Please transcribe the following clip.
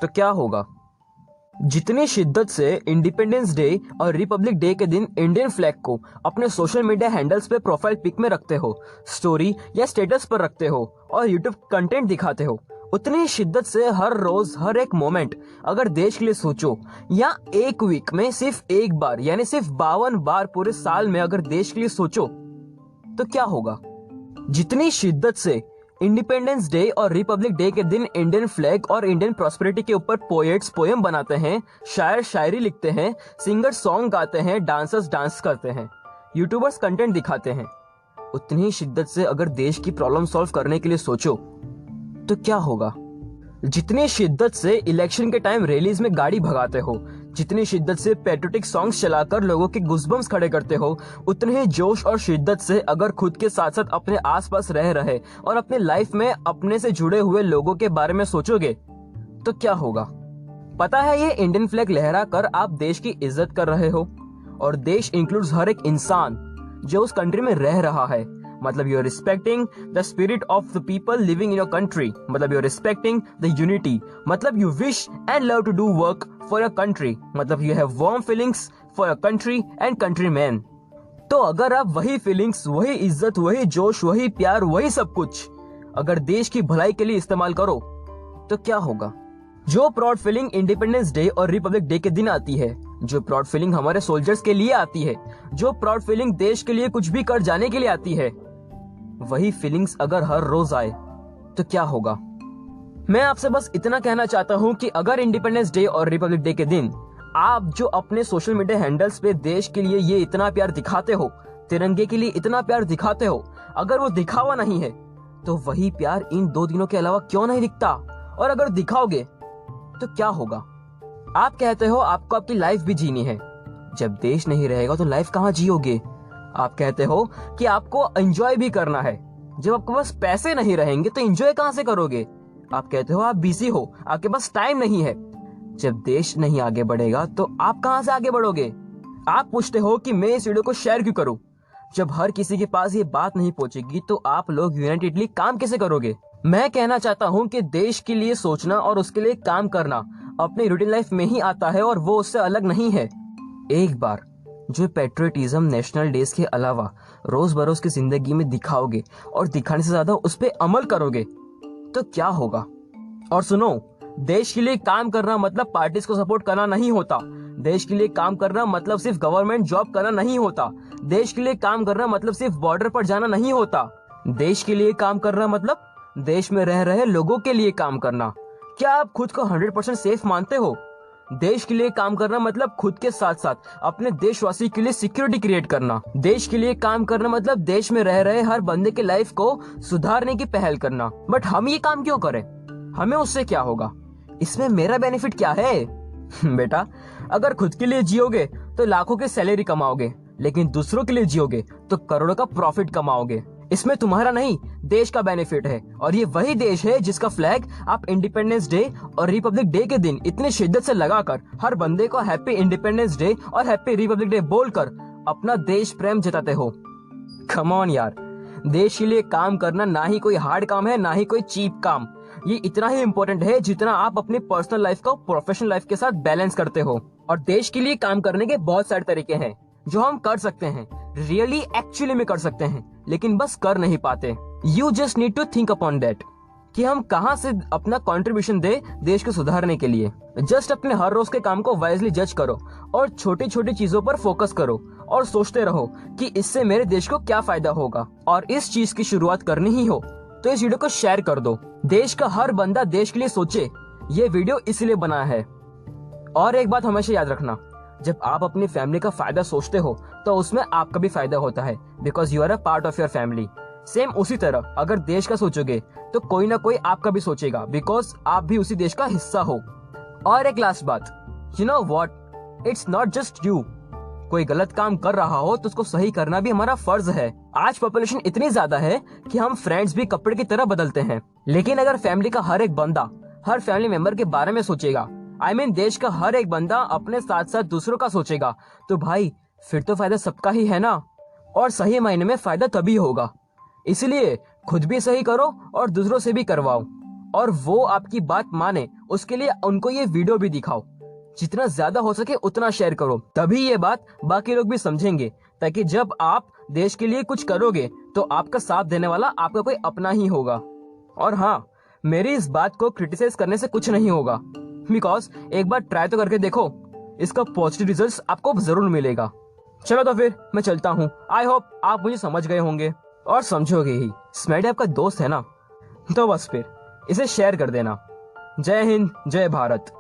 तो क्या होगा? जितनी शिद्दत से इंडिपेंडेंस डे और रिपब्लिक डे के दिन इंडियन फ्लैग को अपने सोशल मीडिया हैंडल्स पे प्रोफाइल पिक में रखते हो, स्टोरी या स्टेटस पर रखते हो और यूट्यूब कंटेंट दिखाते हो, उतनी ही शिद्दत से हर रोज हर एक मोमेंट अगर देश के लिए सोचो, या एक वीक में सिर्फ एक बार यानी सिर्फ 52 बार पूरे साल में अगर देश के लिए सोचो, तो क्या होगा? जितनी शिद्दत से इंडिपेंडेंस डे और रिपब्लिक डे के दिन इंडियन फ्लैग और इंडियन प्रॉस्पेरिटी के ऊपर पोएट्स पोएम बनाते हैं, शायर शायरी लिखते हैं, सिंगर्स सॉन्ग गाते हैं, डांसर्स डांस करते हैं, यूट्यूबर्स कंटेंट दिखाते हैं, उतनी ही शिद्दत से अगर देश की प्रॉब्लम सॉल्व करने के लिए सोचो, तो क्या होगा? जितनी शिद्दत से इलेक्शन के टाइम रैलीज में गाड़ी भगाते हो, जितनी शिद्दत से पैट्रियोटिक सॉन्ग्स चलाकर लोगों के गुस्बम्स खड़े करते हो, उतने ही जोश और शिद्दत से अगर खुद के साथ साथ अपने आसपास रह रहे और अपने लाइफ में अपने से जुड़े हुए लोगों के बारे में सोचोगे, तो क्या होगा? पता है, ये इंडियन फ्लैग लहरा कर आप देश की इज्जत कर रहे हो, और देश इंक्लूड्स हर एक इंसान जो उस कंट्री में रह रहा है। मतलब you are respecting the spirit of the people living in your country, मतलब you are respecting the unity, मतलब you wish and love to do work for your country, मतलब you have warm feelings for your country and countryman. तो अगर आप वही feelings, वही इज्जत, वही जोश, वही प्यार, वही सब कुछ अगर देश की भलाई के लिए इस्तेमाल करो, तो क्या होगा? जो प्राउड फीलिंग इंडिपेंडेंस डे और रिपब्लिक डे के दिन आती है, जो प्राउड फीलिंग हमारे सोल्जर्स के लिए आती है, जो प्राउड फीलिंग देश के लिए कुछ भी कर जाने के लिए आती है, वही फीलिंग्स अगर हर रोज आए, तो क्या होगा? मैं आपसे बस इतना कहना चाहता हूं कि अगर इंडिपेंडेंस डे और रिपब्लिक डे के दिन आप जो अपने सोशल मीडिया हैंडल्स पे देश के लिए ये इतना प्यार दिखाते हो, तिरंगे के लिए इतना प्यार दिखाते हो, अगर वो दिखावा नहीं है, तो वही प्यार इन 2 दिनों के अलावा क्यों नहीं दिखता? और अगर दिखाओगे तो क्या होगा? आप कहते हो आपको आपकी लाइफ भी जीनी है, जब देश नहीं रहेगा तो लाइफ कहाँ जियोगे? आप कहते हो कि आपको एंजॉय भी करना है, जब आपके पास पैसे नहीं रहेंगे तो एंजॉय कहाँ से करोगे? आप कहते हो आप बिजी हो, आपके पास टाइम नहीं है, जब देश नहीं आगे बढ़ेगा तो आप कहाँ से आगे बढ़ोगे? आप पूछते हो कि मैं इस वीडियो को शेयर क्यों करूं, जब हर किसी के पास ये बात नहीं पहुंचेगी तो आप लोग यूनाइटेडली काम कैसे करोगे? मैं कहना चाहता हूं कि देश के लिए सोचना और उसके लिए काम करना अपनी रूटीन लाइफ में ही आता है और वो उससे अलग नहीं है। एक बार जो पेट्रियटिज्म नेशनल डेज के अलावा रोज बरोज की जिंदगी में दिखाओगे और दिखाने से ज्यादा उस पर अमल करोगे, तो क्या होगा? और सुनो, देश के लिए काम करना मतलब पार्टीज को सपोर्ट करना नहीं होता। देश के लिए काम करना मतलब सिर्फ गवर्नमेंट जॉब करना नहीं होता। देश के लिए काम करना मतलब सिर्फ बॉर्डर पर जाना नहीं होता। देश के लिए काम करना मतलब देश में रह रहे लोगों के लिए काम करना। क्या आप खुद को 100% सेफ मानते हो? देश के लिए काम करना मतलब खुद के साथ साथ अपने देशवासी के लिए सिक्योरिटी क्रिएट करना। देश के लिए काम करना मतलब देश में रह रहे हर बंदे के लाइफ को सुधारने की पहल करना। बट हम ये काम क्यों करें? हमें उससे क्या होगा? इसमें मेरा बेनिफिट क्या है? बेटा, अगर खुद के लिए जियोगे तो लाखों की सैलरी कमाओगे, लेकिन दूसरों के लिए जियोगे तो करोड़ों का प्रॉफिट कमाओगे। इसमें तुम्हारा नहीं, देश का बेनिफिट है। और ये वही देश है जिसका फ्लैग आप इंडिपेंडेंस डे और रिपब्लिक डे के दिन इतनी शिद्दत से लगाकर हर बंदे को हैप्पी इंडिपेंडेंस डे और हैप्पी रिपब्लिक डे बोलकर अपना देश प्रेम जताते हो। कम ऑन यार, देश के लिए काम करना ना ही कोई हार्ड काम है, ना ही कोई चीप काम। ये इतना ही इम्पोर्टेंट है जितना आप अपनी पर्सनल लाइफ को प्रोफेशनल लाइफ के साथ बैलेंस करते हो। और देश के लिए काम करने के बहुत सारे तरीके हैं जो हम कर सकते हैं, रियली एक्चुअली में कर सकते हैं, लेकिन बस कर नहीं पाते। You just need to think upon that कि हम कहाँ से अपना कंट्रीब्यूशन दे देश को सुधारने के लिए। जस्ट अपने हर रोज के काम को वाइजली जज करो और छोटी छोटी चीजों पर फोकस करो और सोचते रहो कि इससे मेरे देश को क्या फायदा होगा। और इस चीज की शुरुआत करनी ही हो तो इस वीडियो को शेयर कर दो। देश का हर बंदा देश के लिए सोचे, ये वीडियो इसलिए बना है। और एक बात हमेशा याद रखना, जब आप अपनी फैमिली का फायदा सोचते हो तो उसमें आपका भी फायदा होता है, because you are a part of your family. Same उसी तरह अगर देश का सोचोगे तो कोई ना कोई आपका भी सोचेगा, बिकॉज आप भी उसी देश का हिस्सा हो। और एक लास्ट बात, you know what, it's not just you. कोई गलत काम कर रहा हो तो उसको सही करना भी हमारा फर्ज है। आज पॉपुलेशन इतनी ज्यादा है कि हम फ्रेंड्स भी कपड़े की तरह बदलते हैं, लेकिन अगर फैमिली का हर एक बंदा हर फैमिली मेंबर के बारे में सोचेगा, आई मीन देश का हर एक बंदा अपने साथ साथ दूसरों का सोचेगा, तो भाई फिर तो फायदा सबका ही है ना। और सही मायने में फायदा तभी होगा। इसलिए खुद भी सही करो और दूसरों से भी करवाओ। और वो आपकी बात माने उसके लिए उनको ये वीडियो भी दिखाओ। जितना ज्यादा हो सके उतना शेयर करो, तभी ये बात बाकी लोग भी समझेंगे, ताकि जब आप देश के लिए कुछ करोगे तो आपका साथ देने वाला आपका कोई अपना ही होगा। और हाँ, मेरी इस बात को क्रिटिसाइज करने से कुछ नहीं होगा, बिकॉज एक बार ट्राई तो करके देखो, इसका पॉजिटिव रिजल्ट आपको जरूर मिलेगा। चलो तो फिर मैं चलता हूँ। आई होप आप मुझे समझ गए होंगे और समझोगे ही। स्मैडी आपका दोस्त है ना, तो बस फिर इसे शेयर कर देना। जय हिंद, जय भारत।